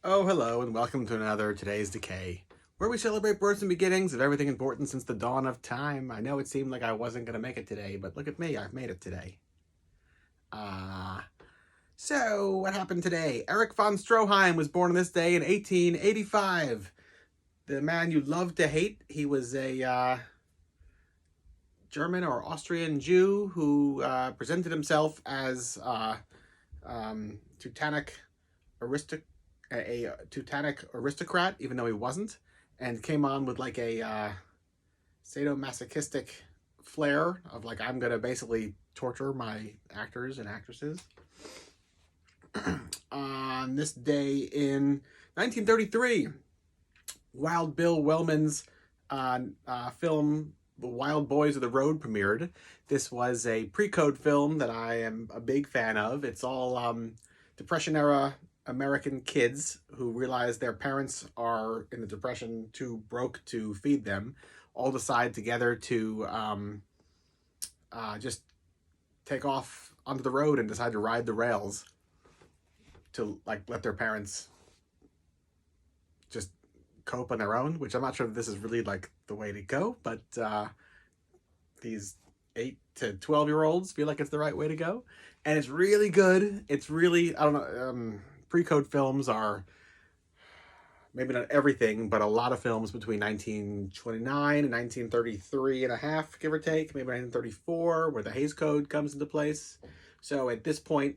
Oh, hello, and welcome to another Today's Decay, where we celebrate births and beginnings of everything important since the dawn of time. I know it seemed like I wasn't going to make it today, but look at me, I've made it today. Uh, so, what happened today? Erich von Stroheim was born on this day in 1885. The man you love to hate. He was a German or Austrian Jew who presented himself as Teutonic aristocrat, a Teutonic aristocrat, even though he wasn't, and came on with like a sadomasochistic flair of like, I'm gonna basically torture my actors and actresses. On this day in 1933, Wild Bill Wellman's film The Wild Boys of the Road premiered. This was a pre-code film that I am a big fan of. It's all Depression era American kids who realize their parents are in the Depression too broke to feed them, all decide together to just take off onto the road and decide to ride the rails to like let their parents just cope on their own, which I'm not sure if this is really like the way to go, but these 8 to 12-year-olds feel like it's the right way to go. And it's really good. It's really, I don't know, pre-code films are maybe not everything, but a lot of films between 1929 and 1933 and a half, give or take, maybe 1934, where the Hays Code comes into place. So at this point,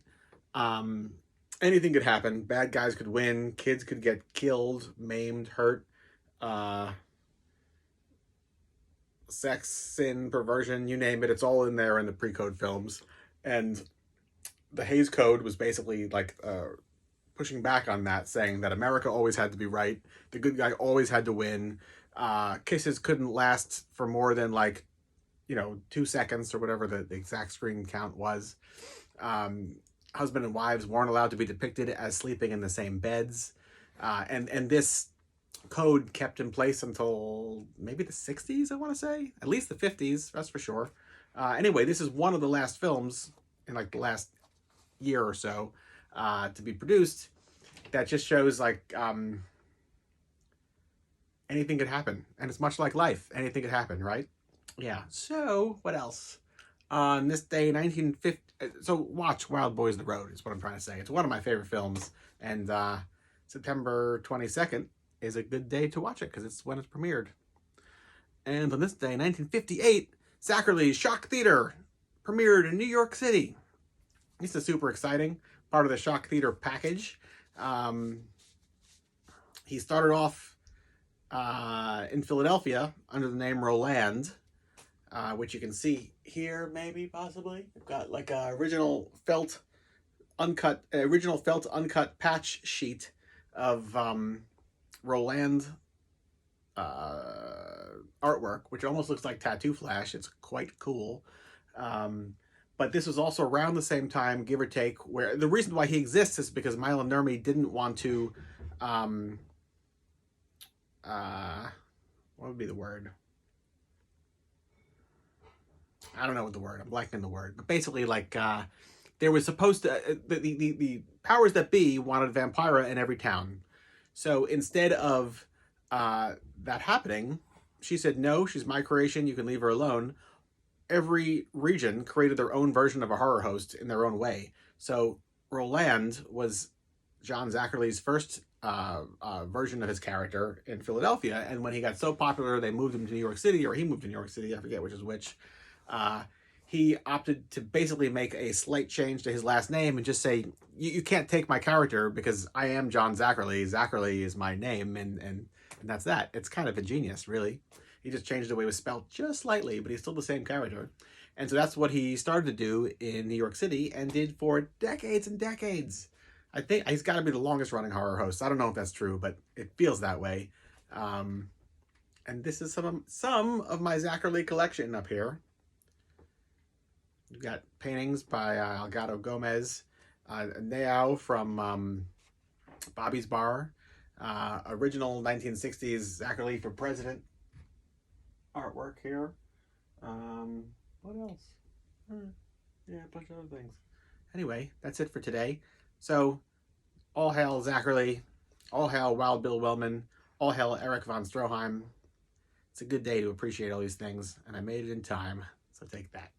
anything could happen. Bad guys could win. Kids could get killed, maimed, hurt. Sex, sin, perversion, you name it. It's all in there in the pre-code films. And the Hays Code was basically like pushing back on that, saying that America always had to be right. The good guy always had to win. Kisses couldn't last for more than 2 seconds or whatever the exact screen count was. Husband and wives weren't allowed to be depicted as sleeping in the same beds. And this code kept in place until maybe the 60s, I want to say. At least the 50s, that's for sure. Anyway, this is one of the last films in like the last year or so to be produced that just shows like anything could happen. And it's much like life. Anything could happen, right? Yeah. So, what else? On this day, 1950... So, watch Wild Boys of the Road is what I'm trying to say. It's one of my favorite films. And September 22nd is a good day to watch it because it's when it's premiered. And on this day, 1958, Zachary Shock Theater premiered in New York City. This is super exciting. Part of the Shock Theater package. He started off in Philadelphia under the name Roland, which you can see here, maybe, possibly. We've got like a original felt uncut patch sheet of Roland artwork, which almost looks like Tattoo Flash. It's quite cool. But this was also around the same time, give or take, where the reason why he exists is because Milo Nurmi didn't want to, what would be the word? I don't know what the word, I'm blanking the word. But basically, like, there was supposed to, the powers that be wanted Vampira in every town. So instead of that happening, she said, no, she's my creation, you can leave her alone. Every region created their own version of a horror host in their own way. So Roland was John Zacherle's first version of his character in Philadelphia. And when he got so popular, they moved him to New York City, or he moved to New York City, I forget which is which. He opted to basically make a slight change to his last name and just say, you can't take my character because I am John Zacherle. Zacherle is my name, and that's that. It's kind of ingenious, really. He just changed the way it was spelled just slightly, but he's still the same character. And so that's what he started to do in New York City and did for decades and decades. I think he's got to be the longest running horror host. I don't know if that's true, but it feels that way. And this is some of my Zacherle collection up here. You've got paintings by Algado Gomez, Neao from Bobby's Bar, original 1960s Zacherle for President artwork here. What else? Yeah, a bunch of other things. Anyway, that's it for today. So, all hail Zacherle. All hail Wild Bill Wellman. All hail Eric von Stroheim. It's a good day to appreciate all these things, and I made it in time, so take that.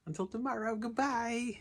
Until tomorrow, goodbye.